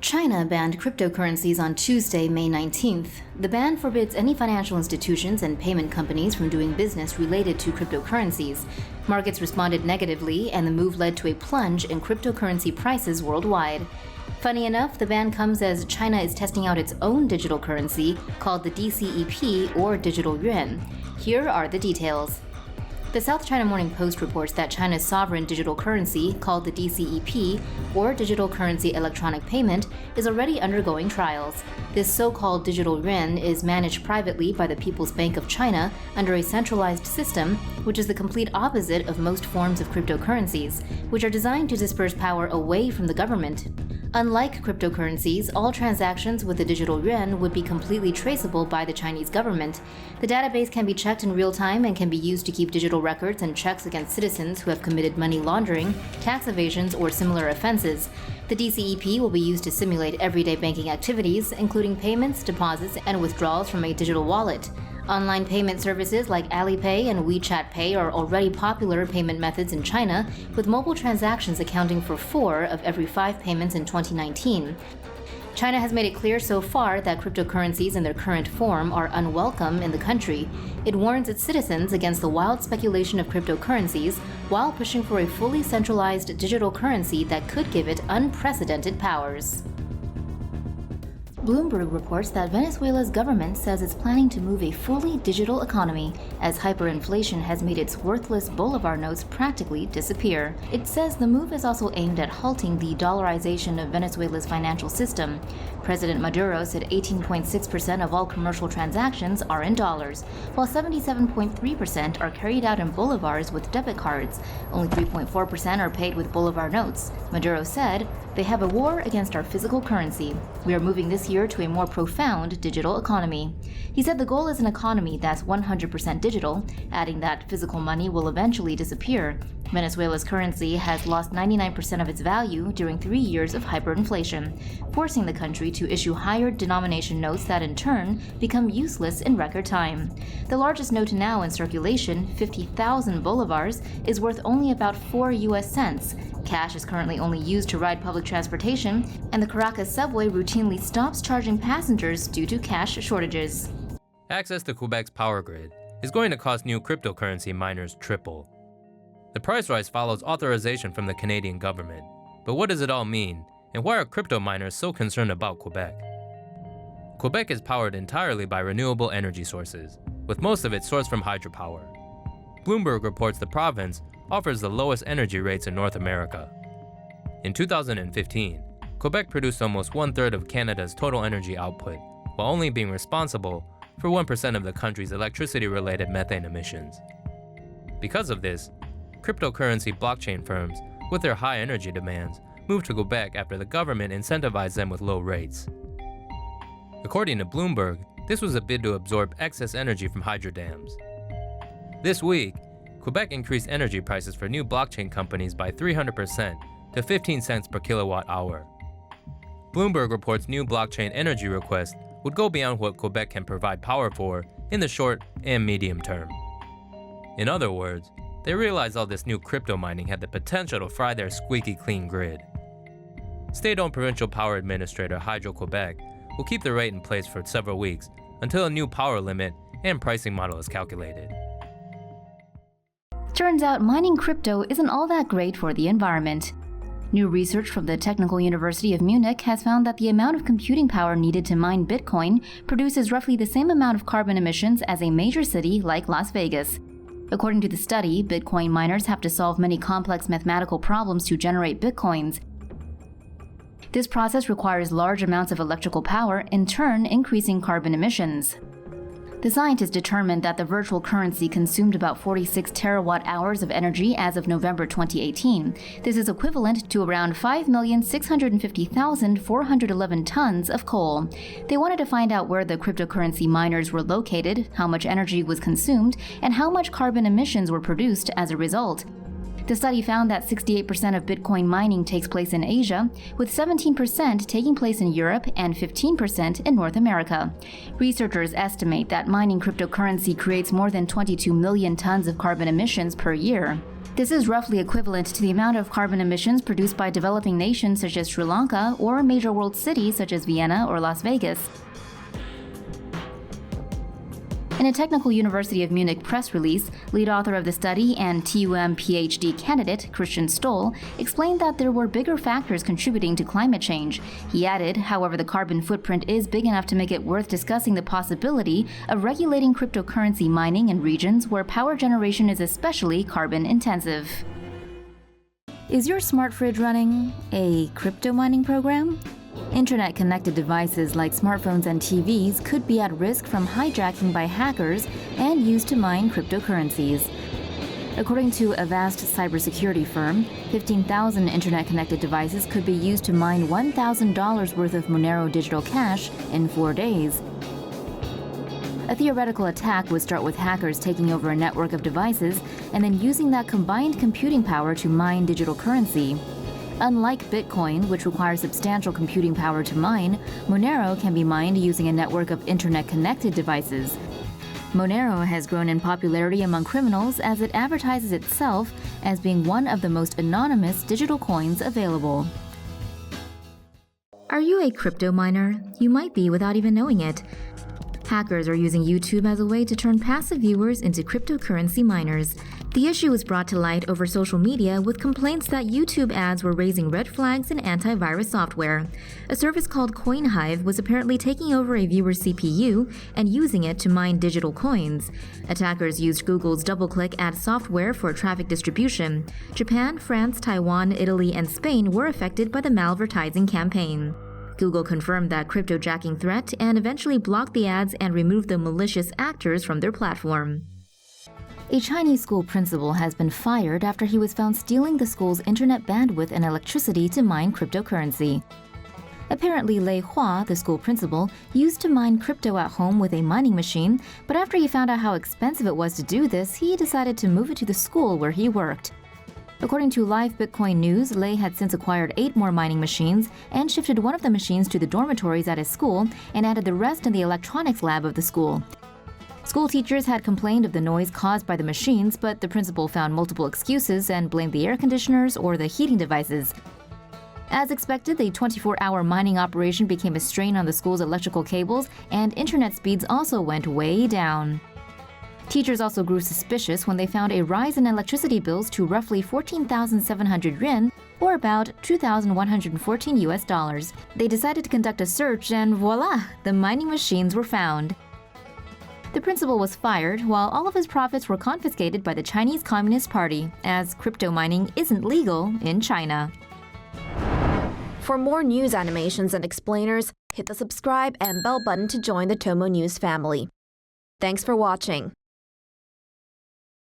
China banned cryptocurrencies on Tuesday, May 19th. The ban forbids any financial institutions and payment companies from doing business related to cryptocurrencies. Markets responded negatively, and the move led to a plunge in cryptocurrency prices worldwide. Funny enough, the ban comes as China is testing out its own digital currency called the DCEP, or digital yuan. Here are the details. The South China Morning Post reports that China's sovereign digital currency, called the DCEP, or Digital Currency Electronic Payment, is already undergoing trials. This so-called digital yuan is managed privately by the People's Bank of China under a centralized system, which is the complete opposite of most forms of cryptocurrencies, which are designed to disperse power away from the government. Unlike cryptocurrencies, all transactions with the digital yuan would be completely traceable by the Chinese government. The database can be checked in real time and can be used to keep digital records and checks against citizens who have committed money laundering, tax evasions, or similar offenses. The DCEP will be used to simulate everyday banking activities, including payments, deposits, and withdrawals from a digital wallet. Online payment services like Alipay and WeChat Pay are already popular payment methods in China, with mobile transactions accounting for 4 of every 5 payments in 2019. China has made it clear so far that cryptocurrencies in their current form are unwelcome in the country. It warns its citizens against the wild speculation of cryptocurrencies while pushing for a fully centralized digital currency that could give it unprecedented powers. Bloomberg reports that Venezuela's government says it's planning to move a fully digital economy as hyperinflation has made its worthless bolivar notes practically disappear. It says the move is also aimed at halting the dollarization of Venezuela's financial system. President Maduro said 18.6% of all commercial transactions are in dollars, while 77.3% are carried out in bolivars with debit cards. Only 3.4% are paid with bolivar notes. Maduro said, "They have a war against our physical currency. We are moving this year to a more profound digital economy." He said the goal is an economy that's 100% digital, adding that physical money will eventually disappear. Venezuela's currency has lost 99% of its value during 3 years of hyperinflation, forcing the country to issue higher denomination notes that in turn become useless in record time. The largest note now in circulation, 50,000 bolivars, is worth only about 4 US cents. Cash is currently only used to ride public transportation, and the Caracas subway routinely stops charging passengers due to cash shortages. Access to Quebec's power grid is going to cost new cryptocurrency miners triple. The price rise follows authorization from the Canadian government. But what does it all mean, and why are crypto miners so concerned about Quebec? Quebec is powered entirely by renewable energy sources, with most of it sourced from hydropower. Bloomberg reports the province offers the lowest energy rates in North America. In 2015, Quebec produced almost 1/3 of Canada's total energy output, while only being responsible for 1% of the country's electricity-related methane emissions. Because of this, cryptocurrency blockchain firms, with their high energy demands, moved to Quebec after the government incentivized them with low rates. According to Bloomberg, this was a bid to absorb excess energy from hydro dams. This week, Quebec increased energy prices for new blockchain companies by 300% to 15 cents per kilowatt hour. Bloomberg reports new blockchain energy requests would go beyond what Quebec can provide power for in the short and medium term. In other words, they realized all this new crypto mining had the potential to fry their squeaky clean grid. State-owned provincial power administrator Hydro-Quebec will keep the rate in place for several weeks until a new power limit and pricing model is calculated. Turns out mining crypto isn't all that great for the environment. New research from the Technical University of Munich has found that the amount of computing power needed to mine Bitcoin produces roughly the same amount of carbon emissions as a major city like Las Vegas. According to the study, Bitcoin miners have to solve many complex mathematical problems to generate Bitcoins. This process requires large amounts of electrical power, in turn increasing carbon emissions. The scientists determined that the virtual currency consumed about 46 terawatt-hours of energy as of November 2018. This is equivalent to around 5,650,411 tons of coal. They wanted to find out where the cryptocurrency miners were located, how much energy was consumed, and how much carbon emissions were produced as a result. The study found that 68% of Bitcoin mining takes place in Asia, with 17% taking place in Europe and 15% in North America. Researchers estimate that mining cryptocurrency creates more than 22 million tons of carbon emissions per year. This is roughly equivalent to the amount of carbon emissions produced by developing nations such as Sri Lanka or major world cities such as Vienna or Las Vegas. In a Technical University of Munich press release, lead author of the study and TUM PhD candidate, Christian Stoll, explained that there were bigger factors contributing to climate change. He added, however, the carbon footprint is big enough to make it worth discussing the possibility of regulating cryptocurrency mining in regions where power generation is especially carbon intensive. Is your smart fridge running a crypto mining program? Internet-connected devices like smartphones and TVs could be at risk from hijacking by hackers and used to mine cryptocurrencies. According to a vast cybersecurity firm, 15,000 internet-connected devices could be used to mine $1,000 worth of Monero digital cash in 4 days. A theoretical attack would start with hackers taking over a network of devices and then using that combined computing power to mine digital currency. Unlike Bitcoin, which requires substantial computing power to mine, Monero can be mined using a network of internet-connected devices. Monero has grown in popularity among criminals as it advertises itself as being one of the most anonymous digital coins available. Are you a crypto miner? You might be without even knowing it. Hackers are using YouTube as a way to turn passive viewers into cryptocurrency miners. The issue was brought to light over social media with complaints that YouTube ads were raising red flags in antivirus software. A service called CoinHive was apparently taking over a viewer's CPU and using it to mine digital coins. Attackers used Google's DoubleClick ad software for traffic distribution. Japan, France, Taiwan, Italy, and Spain were affected by the malvertising campaign. Google confirmed that cryptojacking threat and eventually blocked the ads and removed the malicious actors from their platform. A Chinese school principal has been fired after he was found stealing the school's internet bandwidth and electricity to mine cryptocurrency. Apparently, Lei Hua, the school principal, used to mine crypto at home with a mining machine, but after he found out how expensive it was to do this, he decided to move it to the school where he worked. According to Live Bitcoin News, Lei had since acquired 8 more mining machines and shifted one of the machines to the dormitories at his school and added the rest in the electronics lab of the school. School teachers had complained of the noise caused by the machines, but the principal found multiple excuses and blamed the air conditioners or the heating devices. As expected, the 24-hour mining operation became a strain on the school's electrical cables, and internet speeds also went way down. Teachers also grew suspicious when they found a rise in electricity bills to roughly 14,700 yuan, or about $2,114. They decided to conduct a search and voila, the mining machines were found. The principal was fired, while all of his profits were confiscated by the Chinese Communist Party, as crypto mining isn't legal in China. For more news animations and explainers, hit the subscribe and bell button to join the TomoNews family. Thanks for watching.